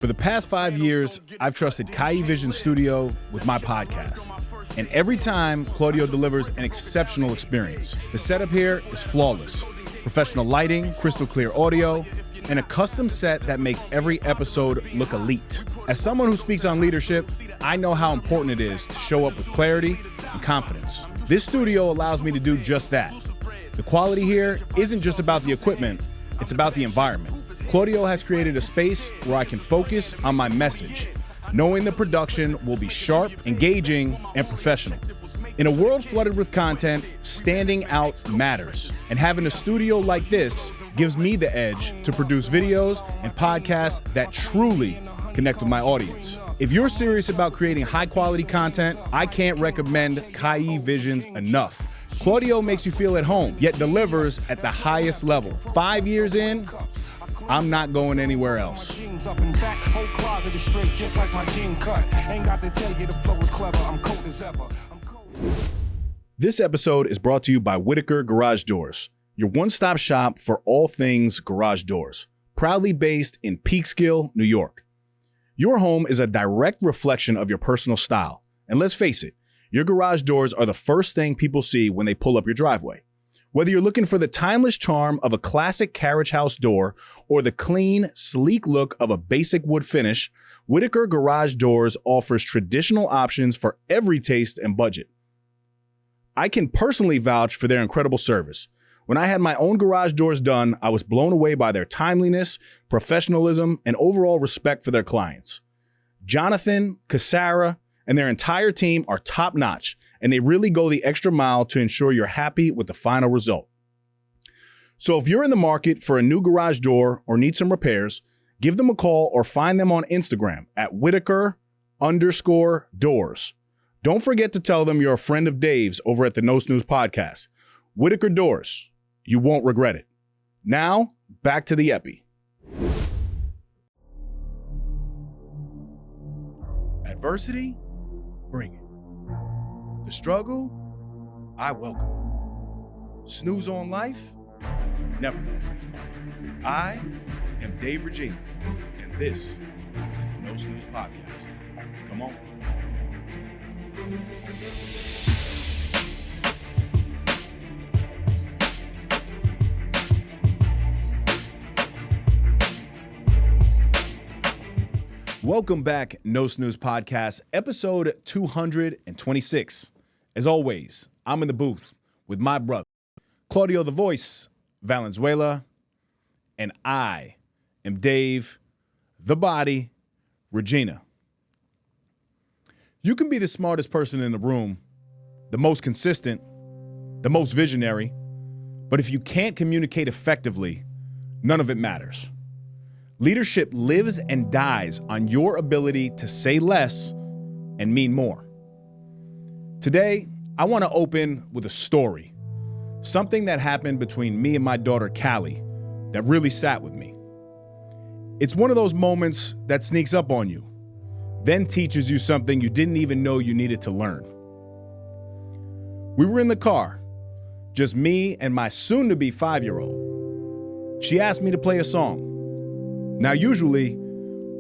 For the past 5 years, I've trusted C.L.E.A.R Vision Studio with my podcast. And every time, Claudio delivers an exceptional experience. The setup here is flawless. Professional lighting, crystal clear audio, and a custom set that makes every episode look elite. As someone who speaks on leadership, I know how important it is to show up with clarity and confidence. This studio allows me to do just that. The quality here isn't just about the equipment, it's about the environment. Claudio has created a space where I can focus on my message, knowing the production will be sharp, engaging, and professional. In a world flooded with content, standing out matters. And having a studio like this gives me the edge to produce videos and podcasts that truly connect with my audience. If you're serious about creating high-quality content, I can't recommend C.L.E.A.R Visions enough. Claudio makes you feel at home, yet delivers at the highest level. 5 years in, I'm not going anywhere else. This episode is brought to you by Whitaker Garage Doors, your one-stop shop for all things garage doors. Proudly based in Peekskill, New York. Your home is a direct reflection of your personal style. And let's face it, your garage doors are the first thing people see when they pull up your driveway. Whether you're looking for the timeless charm of a classic carriage house door or the clean, sleek look of a basic wood finish, Whitaker Garage Doors offers traditional options for every taste and budget. I can personally vouch for their incredible service. When I had my own garage doors done, I was blown away by their timeliness, professionalism, and overall respect for their clients. Jonathan, Cassara, and their entire team are top-notch, and they really go the extra mile to ensure you're happy with the final result. So if you're in the market for a new garage door or need some repairs, give them a call or find them on Instagram at Whitaker_doors. Don't forget to tell them you're a friend of Dave's over at the No Snooze podcast. Whitaker Doors. You won't regret it. Now, back to the epi. Adversity? Bring it. The struggle, I welcome it. Snooze on life, never that. I am Dave Regina, and this is the No Snooze Podcast. Come on. Welcome back, No Snooze Podcast, episode 226. As always, I'm in the booth with my brother, Claudio the Voice Valenzuela, and I am Dave, the Body, Regina. You can be the smartest person in the room, the most consistent, the most visionary, but if you can't communicate effectively, none of it matters. Leadership lives and dies on your ability to say less and mean more. Today, I want to open with a story, something that happened between me and my daughter, C.L.E.A.R, that really sat with me. It's one of those moments that sneaks up on you, then teaches you something you didn't even know you needed to learn. We were in the car, just me and my soon-to-be 5-year-old. She asked me to play a song. Now, usually,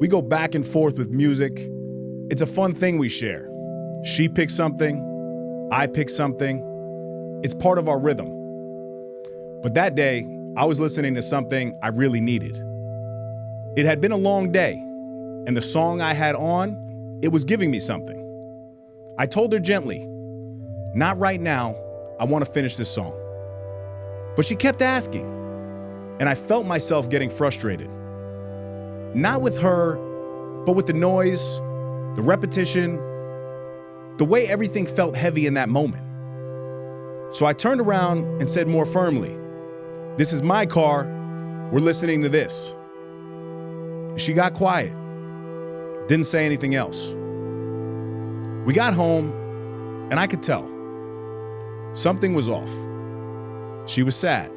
we go back and forth with music. It's a fun thing we share. She picks something, I pick something. It's part of our rhythm. But that day, I was listening to something I really needed. It had been a long day, and the song I had on, it was giving me something. I told her gently, "Not right now, I want to finish this song." But she kept asking, and I felt myself getting frustrated. Not with her, but with the noise, the repetition, the way everything felt heavy in that moment. So I turned around and said more firmly, "This is my car, we're listening to this." She got quiet, didn't say anything else. We got home, and I could tell. Something was off. She was sad.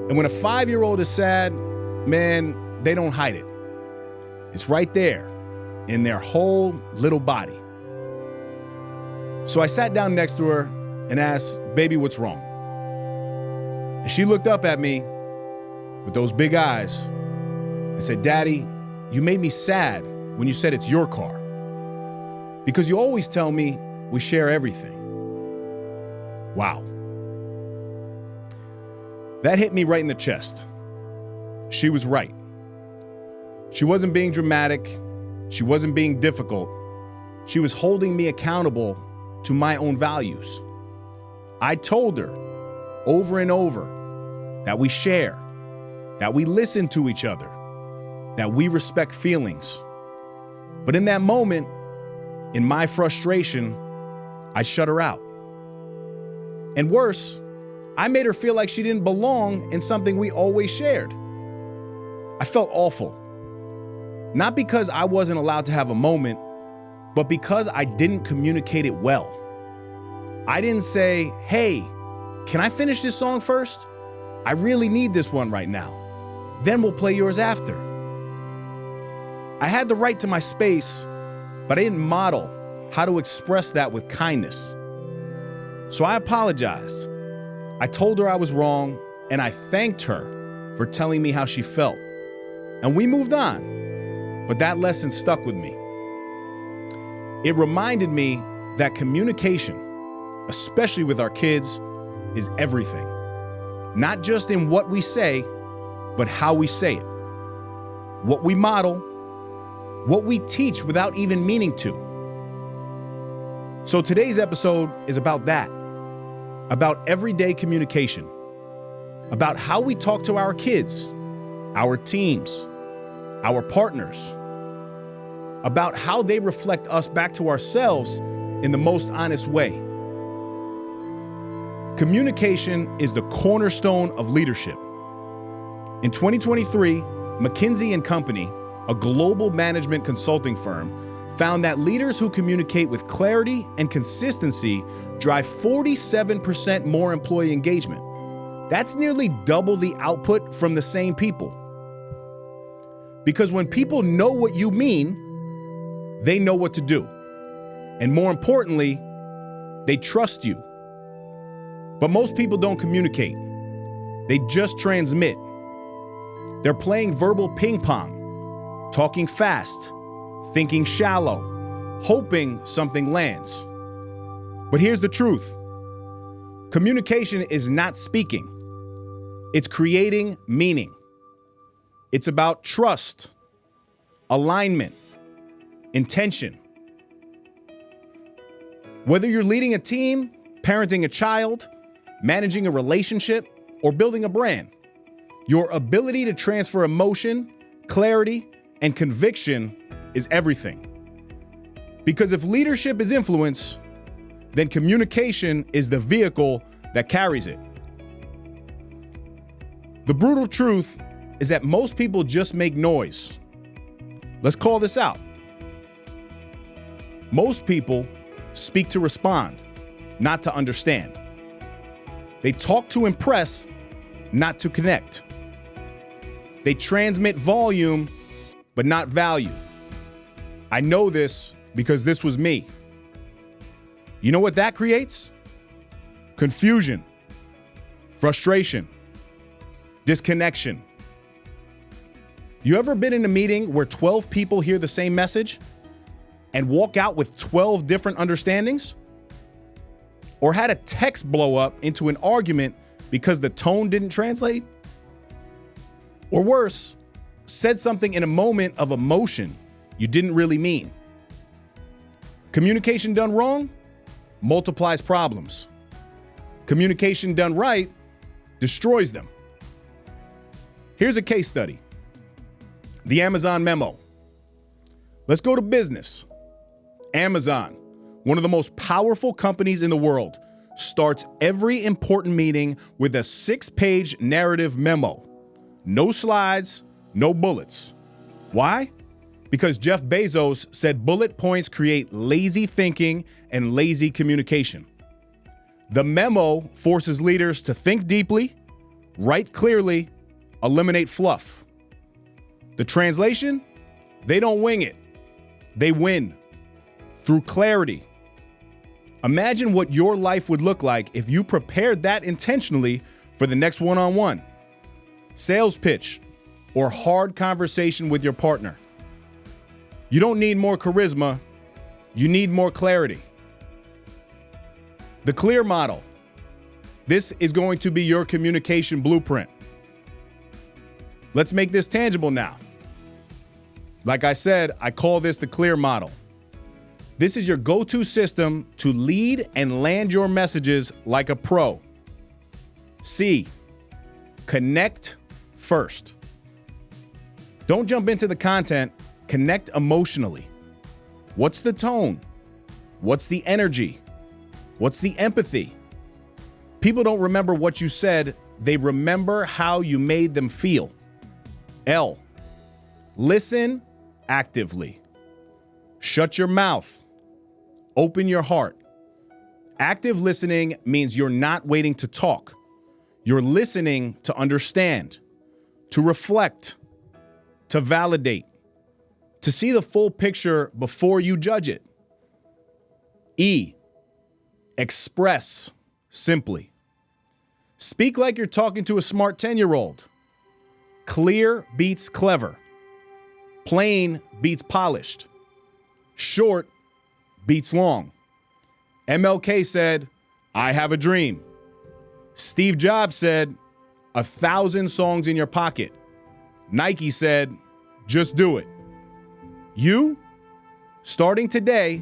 And when a 5-year-old is sad, man, they don't hide it. It's right there in their whole little body. So I sat down next to her and asked, "Baby, what's wrong?" And she looked up at me with those big eyes and said, "Daddy, you made me sad when you said it's your car. Because you always tell me we share everything. Wow. That hit me right in the chest. She was right. She wasn't being dramatic. She wasn't being difficult. She was holding me accountable to my own values. I told her over and over that we share, that we listen to each other, that we respect feelings. But in that moment, in my frustration, I shut her out. And worse, I made her feel like she didn't belong in something we always shared. I felt awful. Not because I wasn't allowed to have a moment, but because I didn't communicate it well. I didn't say, hey, can I finish this song first? I really need this one right now. Then we'll play yours after. I had the right to my space, but I didn't model how to express that with kindness. So I apologized. I told her I was wrong, and I thanked her for telling me how she felt. And we moved on, but that lesson stuck with me. It reminded me that communication, especially with our kids, is everything. Not just in what we say, but how we say it. What we model, what we teach without even meaning to. So today's episode is about that, about everyday communication, about how we talk to our kids, our teams, our partners, about how they reflect us back to ourselves in the most honest way. Communication is the cornerstone of leadership. In 2023, McKinsey & Company, a global management consulting firm, found that leaders who communicate with clarity and consistency drive 47% more employee engagement. That's nearly double the output from the same people. Because when people know what you mean, they know what to do. And more importantly, they trust you. But most people don't communicate. They just transmit. They're playing verbal ping pong, talking fast, thinking shallow, hoping something lands. But here's the truth. Communication is not speaking. It's creating meaning. It's about trust, alignment, intention. Whether you're leading a team, parenting a child, managing a relationship, or building a brand, your ability to transfer emotion, clarity, and conviction is everything. Because if leadership is influence, then communication is the vehicle that carries it. The brutal truth is that most people just make noise. Let's call this out. Most people speak to respond, not to understand. They talk to impress, not to connect. They transmit volume, but not value. I know this because this was me. You know what that creates? Confusion, frustration, disconnection. You ever been in a meeting where 12 people hear the same message and walk out with 12 different understandings? Or had a text blow up into an argument because the tone didn't translate? Or worse, said something in a moment of emotion you didn't really mean. Communication done wrong multiplies problems. Communication done right destroys them. Here's a case study. The Amazon memo. Let's go to business. Amazon, one of the most powerful companies in the world, starts every important meeting with a 6-page narrative memo. No slides, no bullets. Why? Because Jeff Bezos said bullet points create lazy thinking and lazy communication. The memo forces leaders to think deeply, write clearly, eliminate fluff. The translation? They don't wing it. They win through clarity. Imagine what your life would look like if you prepared that intentionally for the next one-on-one, sales pitch, or hard conversation with your partner. You don't need more charisma. You need more clarity. The C.L.E.A.R model. This is going to be your communication blueprint. Let's make this tangible now. Like I said, I call this the C.L.E.A.R model. This is your go-to system to lead and land your messages like a pro. C, connect first. Don't jump into the content, connect emotionally. What's the tone? What's the energy? What's the empathy? People don't remember what you said, they remember how you made them feel. L, listen actively. Shut your mouth. Open your heart. Active listening means you're not waiting to talk. You're listening to understand, to reflect, to validate, to see the full picture before you judge it. E, express simply. Speak like you're talking to a smart 10-year-old. Clear beats clever. Plain beats polished. Short beats long. MLK said, I have a dream. Steve Jobs said, 1,000 songs in your pocket. Nike said, just do it. You, starting today,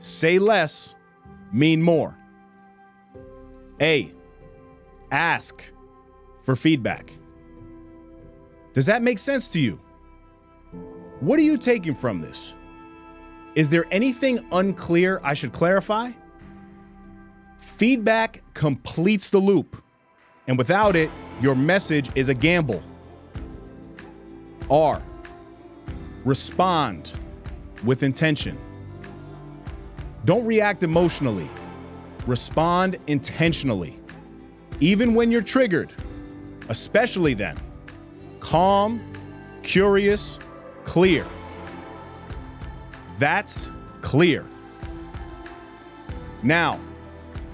say less, mean more. A, ask for feedback. Does that make sense to you? What are you taking from this? Is there anything unclear I should clarify? Feedback completes the loop, and without it, your message is a gamble. R, respond with intention. Don't react emotionally. Respond intentionally. Even when you're triggered, especially then. Calm, curious, clear. That's C.L.E.A.R. Now,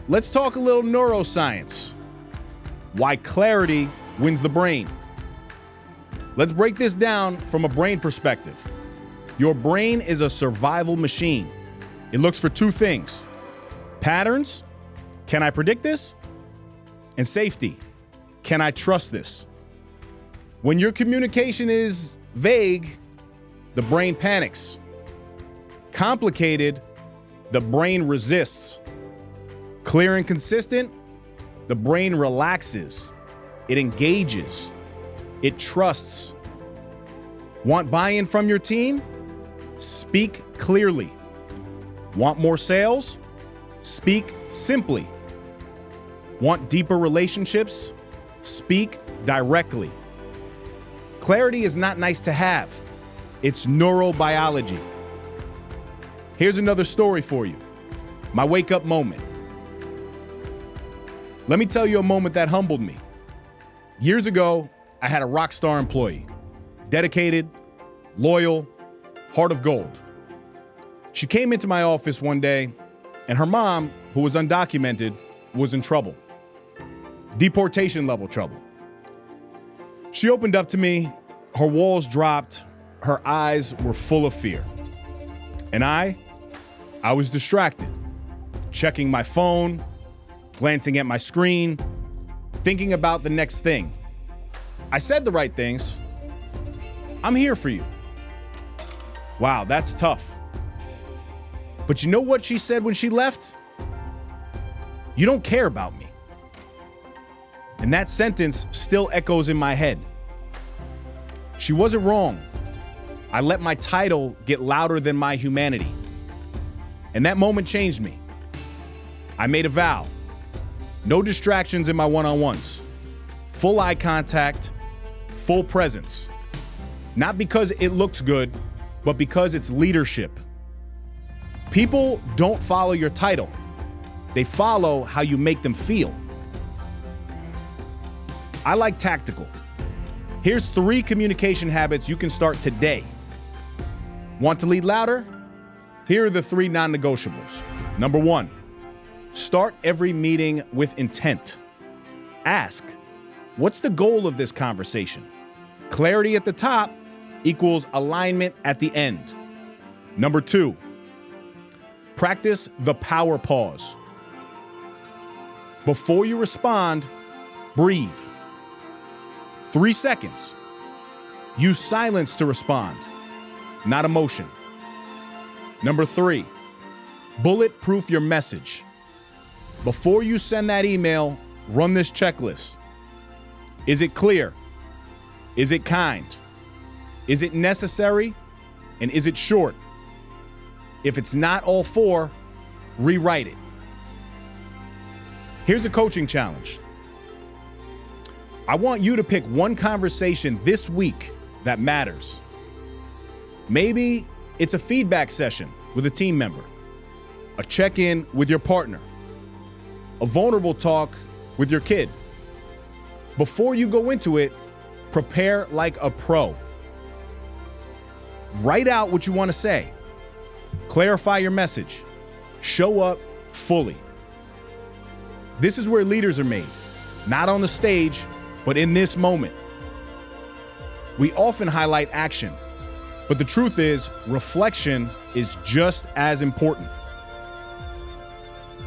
let's talk a little neuroscience. Why clarity wins the brain. Let's break this down from a brain perspective. Your brain is a survival machine. It looks for two things: patterns, can I predict this? And safety, can I trust this? When your communication is vague, the brain panics. Complicated, the brain resists. Clear and consistent, the brain relaxes. It engages. It trusts. Want buy-in from your team? Speak clearly. Want more sales? Speak simply. Want deeper relationships? Speak directly. Clarity is not nice to have. It's neurobiology. Here's another story for you. My wake-up moment. Let me tell you a moment that humbled me. Years ago, I had a rock star employee. Dedicated, loyal, heart of gold. She came into my office one day, and her mom, who was undocumented, was in trouble. Deportation level trouble. She opened up to me, her walls dropped, her eyes were full of fear. And I was distracted, checking my phone, glancing at my screen, thinking about the next thing. I said the right things. I'm here for you. Wow, that's tough. But you know what she said when she left? You don't care about me. And that sentence still echoes in my head. She wasn't wrong. I let my title get louder than my humanity. And that moment changed me. I made a vow. No distractions in my one-on-ones. Full eye contact, full presence. Not because it looks good, but because it's leadership. People don't follow your title. They follow how you make them feel. I like tactical. Here's 3 communication habits you can start today. Want to lead louder? Here are the 3 non-negotiables. Number 1, start every meeting with intent. Ask, what's the goal of this conversation? Clarity at the top equals alignment at the end. Number 2, practice the power pause. Before you respond, breathe. 3 seconds. Use silence to respond, not emotion. Number 3, bulletproof your message. Before you send that email, run this checklist. Is it clear? Is it kind? Is it necessary? And is it short? If it's not all 4, rewrite it. Here's a coaching challenge. I want you to pick one conversation this week that matters. Maybe it's a feedback session with a team member, a check-in with your partner, a vulnerable talk with your kid. Before you go into it, prepare like a pro. Write out what you want to say. Clarify your message. Show up fully. This is where leaders are made, not on the stage, but in this moment. We often highlight action, but the truth is, reflection is just as important.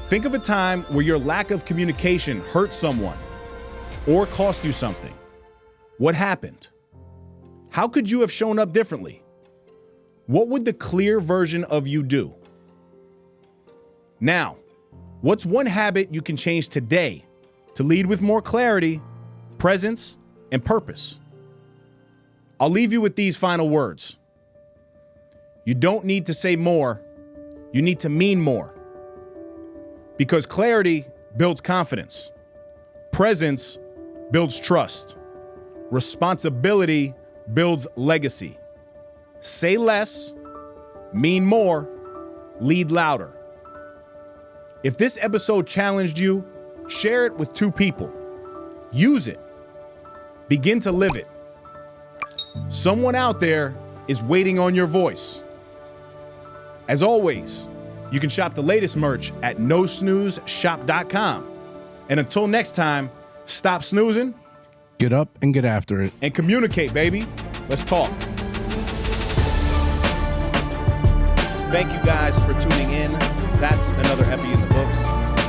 Think of a time where your lack of communication hurt someone or cost you something. What happened? How could you have shown up differently? What would the clear version of you do? Now, what's one habit you can change today to lead with more clarity, presence, and purpose? I'll leave you with these final words. You don't need to say more. You need to mean more. Because clarity builds confidence. Presence builds trust. Responsibility builds legacy. Say less, mean more, lead louder. If this episode challenged you, share it with 2 people. Use it. Begin to live it. Someone out there is waiting on your voice. As always, you can shop the latest merch at nosnoozeshop.com. And until next time, stop snoozing. Get up and get after it. And communicate, baby. Let's talk. Thank you guys for tuning in. That's another epi in the books.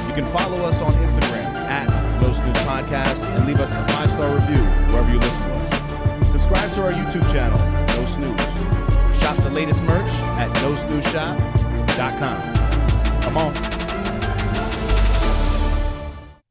You can follow us on Instagram at No Snooze Podcast and leave us a 5-star review wherever you listen to us. Subscribe to our YouTube channel, No Snooze. Shop the latest merch at nosnoozeshop.com. Come on.